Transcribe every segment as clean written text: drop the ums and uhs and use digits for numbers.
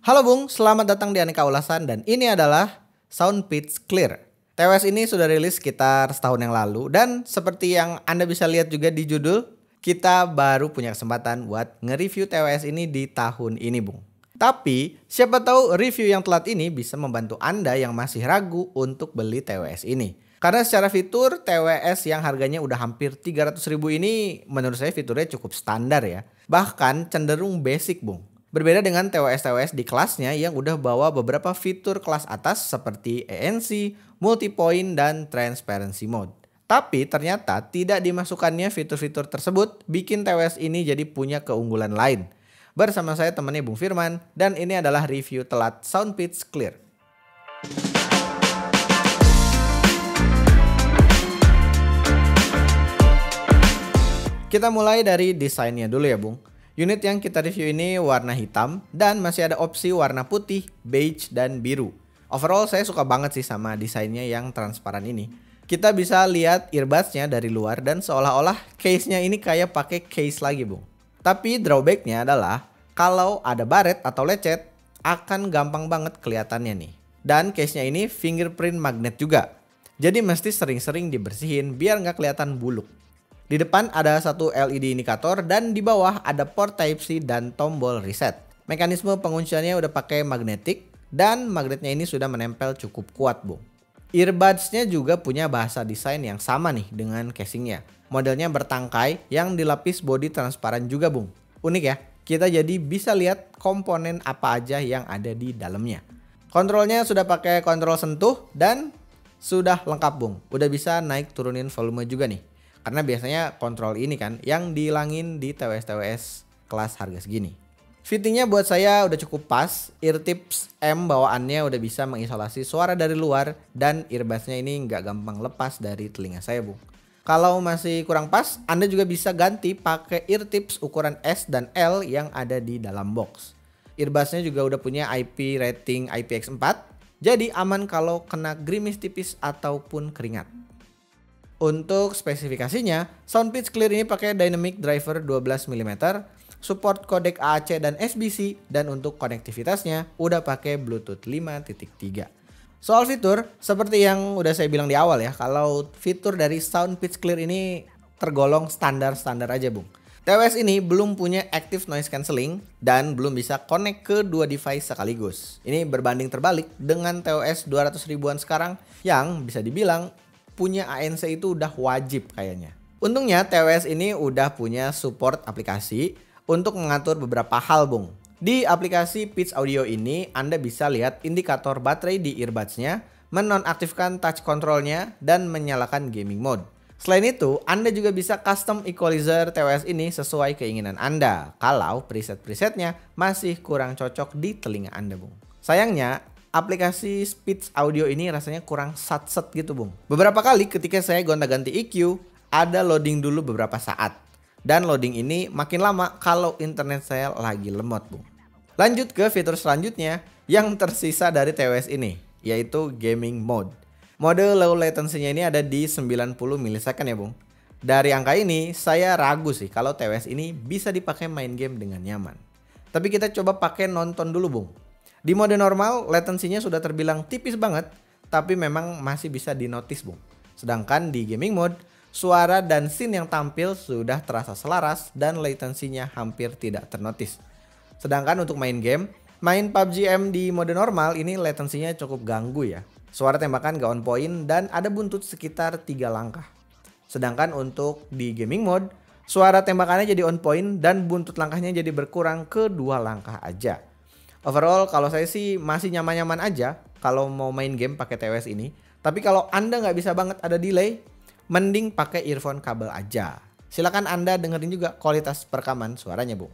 Halo Bung, selamat datang di Aneka Ulasan dan ini adalah Sound Pitch Clear. TWS ini sudah rilis sekitar setahun yang lalu dan seperti yang Anda bisa lihat juga di judul, kita baru punya kesempatan buat nge-review TWS ini di tahun ini Bung. Tapi siapa tahu review yang telat ini bisa membantu Anda yang masih ragu untuk beli TWS ini. Karena secara fitur TWS yang harganya udah hampir 300.000 ini menurut saya fiturnya cukup standar ya. Bahkan cenderung basic Bung. Berbeda dengan TWS-TWS di kelasnya yang udah bawa beberapa fitur kelas atas seperti ANC, multi-point, dan transparency mode. Tapi ternyata tidak dimasukkannya fitur-fitur tersebut bikin TWS ini jadi punya keunggulan lain. Bersama saya temannya Bung Firman dan ini adalah review telat Sound Pitch Clear. Kita mulai dari desainnya dulu ya Bung. Unit yang kita review ini warna hitam dan masih ada opsi warna putih, beige, dan biru. Overall saya suka banget sih sama desainnya yang transparan ini. Kita bisa lihat earbudsnya dari luar dan seolah-olah case-nya ini kayak pakai case lagi Bung. Tapi drawback-nya adalah kalau ada baret atau lecet akan gampang banget kelihatannya nih. Dan case-nya ini fingerprint magnet juga. Jadi mesti sering-sering dibersihin biar nggak kelihatan buluk. Di depan ada satu LED indikator dan di bawah ada port Type-C dan tombol reset. Mekanisme pengunciannya udah pakai magnetik dan magnetnya ini sudah menempel cukup kuat Bung. Earbudsnya juga punya bahasa desain yang sama nih dengan casingnya. Modelnya bertangkai yang dilapis bodi transparan juga Bung. Unik ya, kita jadi bisa lihat komponen apa aja yang ada di dalamnya. Kontrolnya sudah pakai kontrol sentuh dan sudah lengkap Bung. Udah bisa naik turunin volume juga nih. Karena biasanya kontrol ini kan yang dihilangin di TWS-TWS kelas harga segini. Fittingnya buat saya udah cukup pas. Eartips M bawaannya udah bisa mengisolasi suara dari luar. Dan earbudsnya ini nggak gampang lepas dari telinga saya Bung. Kalau masih kurang pas, Anda juga bisa ganti pakai eartips ukuran S dan L yang ada di dalam box. Earbudsnya juga udah punya IP rating IPX4. Jadi aman kalau kena gerimis tipis ataupun keringat. Untuk spesifikasinya, Sound Pitch Clear ini pakai dynamic driver 12 mm, support codec AAC dan SBC, dan untuk konektivitasnya udah pakai Bluetooth 5.3. Soal fitur, seperti yang udah saya bilang di awal ya, kalau fitur dari Sound Pitch Clear ini tergolong standar-standar aja Bung. TWS ini belum punya active noise cancelling dan belum bisa connect ke dua device sekaligus. Ini berbanding terbalik dengan TWS 200 ribuan sekarang yang bisa dibilang punya ANC itu udah wajib kayaknya. Untungnya TWS ini udah punya support aplikasi untuk mengatur beberapa hal Bung. Di aplikasi Pitch Audio ini Anda bisa lihat indikator baterai di earbudsnya, menonaktifkan touch controlnya, dan menyalakan gaming mode. Selain itu, Anda juga bisa custom equalizer TWS ini sesuai keinginan Anda kalau preset-presetnya masih kurang cocok di telinga Anda Bung. Sayangnya, aplikasi Pitch Audio ini rasanya kurang satset gitu Bung. Beberapa kali ketika saya gonta-ganti EQ, ada loading dulu beberapa saat. Dan loading ini makin lama kalau internet saya lagi lemot Bung. Lanjut ke fitur selanjutnya yang tersisa dari TWS ini, yaitu gaming mode. Mode low latency-nya ini ada di 90 millisecond ya Bung. Dari angka ini saya ragu sih kalau TWS ini bisa dipakai main game dengan nyaman. Tapi kita coba pakai nonton dulu Bung. Di mode normal, latensinya sudah terbilang tipis banget, tapi memang masih bisa dinotis Bung. Sedangkan di gaming mode, suara dan scene yang tampil sudah terasa selaras dan latensinya hampir tidak ternotis. Sedangkan untuk main game, main PUBG M di mode normal ini latensinya cukup ganggu ya. Suara tembakan gak on point dan ada buntut sekitar 3 langkah. Sedangkan untuk di gaming mode, suara tembakannya jadi on point dan buntut langkahnya jadi berkurang ke 2 langkah aja. Overall kalau saya sih masih nyaman-nyaman aja kalau mau main game pakai TWS ini. Tapi kalau Anda nggak bisa banget ada delay, mending pakai earphone kabel aja. Silakan Anda dengerin juga kualitas perekaman suaranya Bung.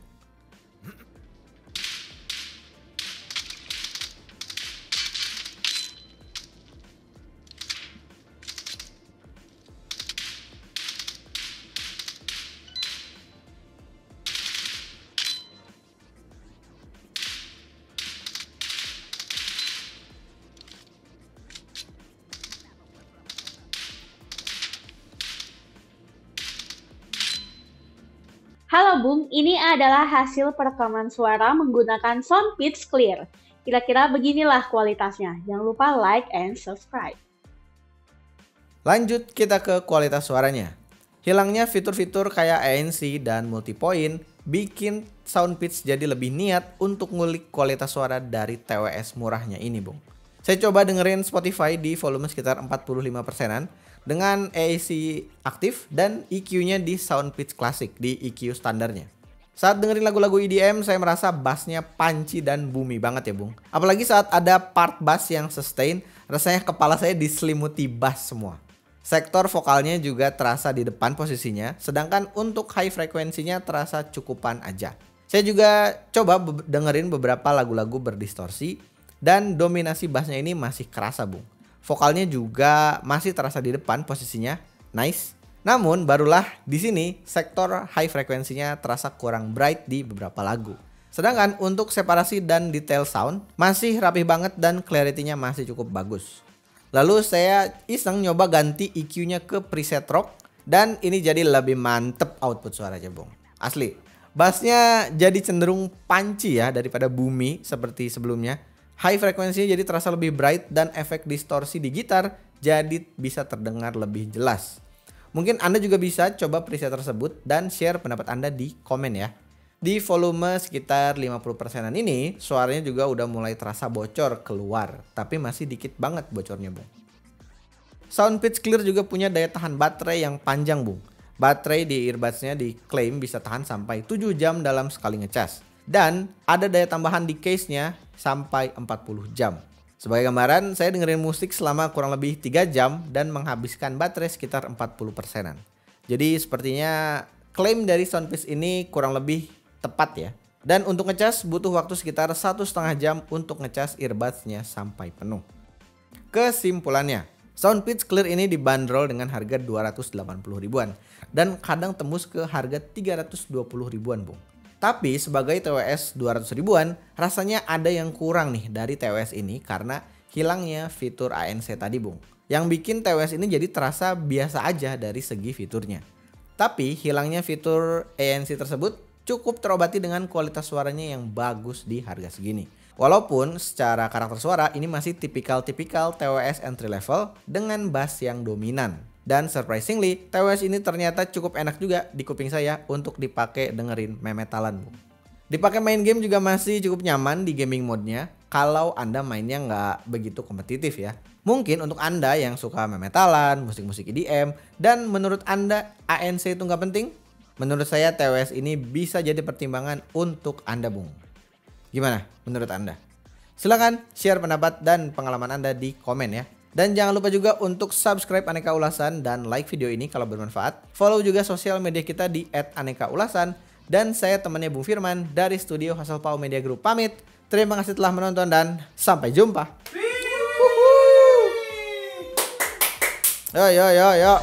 Halo Bung, ini adalah hasil perekaman suara menggunakan Soundpitch Clear. Kira-kira beginilah kualitasnya. Jangan lupa like and subscribe. Lanjut kita ke kualitas suaranya. Hilangnya fitur-fitur kayak ANC dan multipoint bikin Soundpitch jadi lebih niat untuk ngulik kualitas suara dari TWS murahnya ini, Bung. Saya coba dengerin Spotify di volume sekitar 45%-an dengan AAC aktif dan EQ-nya di Soundpitch Classic di EQ standarnya. Saat dengerin lagu-lagu EDM, saya merasa bassnya punchy dan boomy banget ya, Bung. Apalagi saat ada part bass yang sustain, rasanya kepala saya diselimuti bass semua. Sektor vokalnya juga terasa di depan posisinya, sedangkan untuk high frekuensinya terasa cukupan aja. Saya juga coba dengerin beberapa lagu-lagu berdistorsi dan dominasi bassnya ini masih kerasa, Bung. Vokalnya juga masih terasa di depan posisinya, nice. Namun barulah di sini sektor high frekuensinya terasa kurang bright di beberapa lagu. Sedangkan untuk separasi dan detail sound masih rapih banget dan clarity-nya masih cukup bagus. Lalu saya iseng nyoba ganti EQ-nya ke preset rock dan ini jadi lebih mantep output suaranya, Bung. Asli, bassnya jadi cenderung punchy ya daripada boomy seperti sebelumnya. High frekuensinya jadi terasa lebih bright dan efek distorsi di gitar jadi bisa terdengar lebih jelas. Mungkin Anda juga bisa coba preset tersebut dan share pendapat Anda di komen ya. Di volume sekitar 50%-an ini suaranya juga udah mulai terasa bocor keluar, tapi masih dikit banget bocornya, Bung. Soundpitch Clear juga punya daya tahan baterai yang panjang, Bung. Baterai di earbuds-nya diklaim bisa tahan sampai 7 jam dalam sekali ngecas. Dan ada daya tambahan di case-nya sampai 40 jam. Sebagai gambaran, saya dengerin musik selama kurang lebih 3 jam dan menghabiskan baterai sekitar 40%-an. Jadi sepertinya klaim dari Soundpitch ini kurang lebih tepat ya. Dan untuk ngecas butuh waktu sekitar 1,5 jam untuk ngecas earbuds-nya sampai penuh. Kesimpulannya, Soundpitch Clear ini dibanderol dengan harga 280 ribuan dan kadang tembus ke harga 320 ribuan, Bung. Tapi sebagai TWS 200 ribuan, rasanya ada yang kurang nih dari TWS ini karena hilangnya fitur ANC tadi, Bung. Yang bikin TWS ini jadi terasa biasa aja dari segi fiturnya. Tapi hilangnya fitur ANC tersebut cukup terobati dengan kualitas suaranya yang bagus di harga segini. Walaupun secara karakter suara ini masih tipikal-tipikal TWS entry level dengan bass yang dominan. Dan surprisingly, TWS ini ternyata cukup enak juga di kuping saya untuk dipakai dengerin memetalan, Bu. Dipakai main game juga masih cukup nyaman di gaming mode-nya kalau Anda mainnya nggak begitu kompetitif ya. Mungkin untuk Anda yang suka memetalan, musik-musik EDM, dan menurut Anda ANC itu nggak penting, menurut saya TWS ini bisa jadi pertimbangan untuk Anda, Bung. Gimana menurut Anda? Silakan share pendapat dan pengalaman Anda di komen ya. Dan jangan lupa juga untuk subscribe Aneka Ulasan dan like video ini kalau bermanfaat. Follow juga sosial media kita di @anekaulasan. Dan saya temannya Bung Firman dari studio Hasselpau Media Group pamit. Terima kasih telah menonton dan sampai jumpa. Yo.